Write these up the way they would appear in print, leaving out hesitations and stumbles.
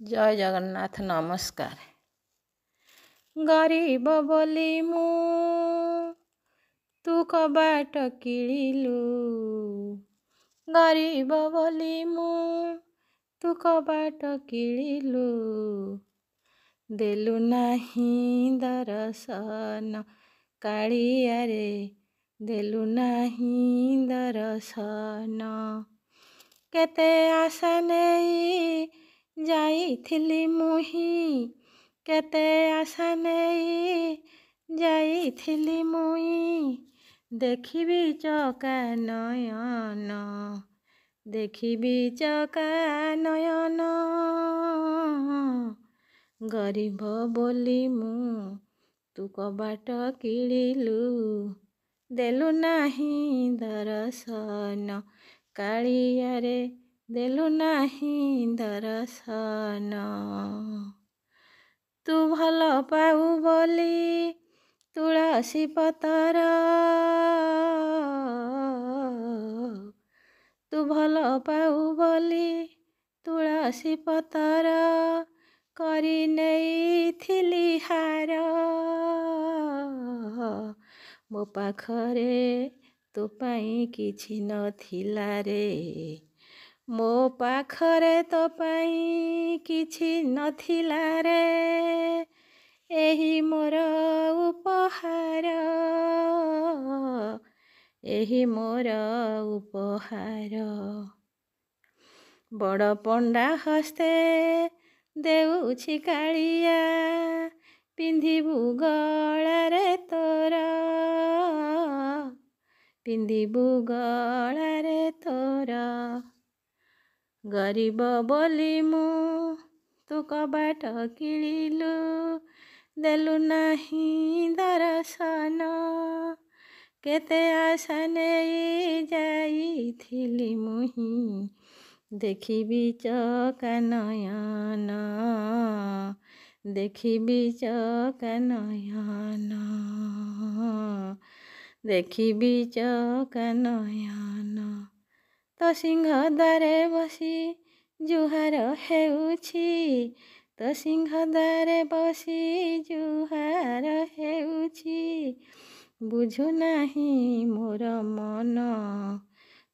जय जगन्नाथ नमस्कार। गरीब बोली मु तू कबाट किलिलु, गरीब बोली मु तू कबाट किलिलु, देलु नाही दर्शन कालिया रे, देलु नाही दर्शन। केते आशा नेई जाइथिली मुही, केते आशा नेई जाइथिली मुई, देखिबी चका नयन, देखिबी चका नयन। गरीब बोली मु तू कबाट किलिलु, देलु नाही दर्शन कालिया रे, देलु नाही दर्शन। तू भल पाऊ बोली तुळसी पतर, तू भल पाऊ बोली तुळसी पतर, करी नेइथिली हार। ମୋ ପାଖରେ ତୋ ପାଇଁ କିଛି ନଥିଲା ରେ, ମୋ ପାଖରେ ତୋ ପାଇଁ କିଛି ନଥିଲା ରେ, ଏହି ମୋର ଉପହାର, ଏହି ମୋର ଉପହାର। ବଡ଼ ପଣ୍ଡା ହସ୍ତେ ଦେଉଛି କାଳିଆ, ପିନ୍ଧିବୁ ଗଳାରେ ତୋର, ପିନ୍ଧିବୁ ଗଳାରେ ତୋର। ଗରିବ ବୋଲି ମୁ ତୁ କबाट କିଳିଲୁ, ଦେଲୁ ନାହିଁ ଦର୍ଶନ। କେତେ ଆଶା ନେଇ ଯାଇଥିଲି ମୁହିଁ, ଦେଖିବି ଚକା ନୟନ, ଦେଖିବି ଚକା ନୟନ, ଦେଖିବି ଚକା ନୟନ। ତୋ ସିଂହଦ୍ୱାରେ ବସି ଜୁହାର ହେଉଛି, ତୋ ସିଂହଦ୍ୱାରେ ବସି ଜୁହାର ହେଉଛି, ବୁଝୁନାହିଁ ମୋର ମନ,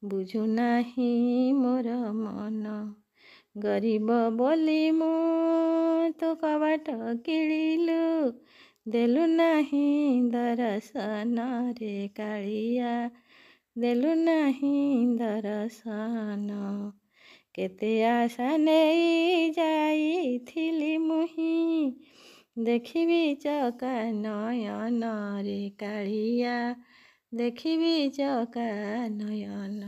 ବୁଝୁନାହିଁ ମୋର ମନ। ଗରିବ ବୋଲି ମୁ ତୁ କबाट କିଳିଲୁ, ଦେଲୁ ନାହିଁ ଦର୍ଶନ ରେ କାଳିଆ, ଦେଲୁ ନାହିଁ ଦର୍ଶନ। କେତେ ଆଶା ନେଇ ଯାଇଥିଲି ମୁହିଁ, ଦେଖିବି ଚକା ନୟନ ରେ କାଳିଆ, ଦେଖିବି ଚକା ନୟନ।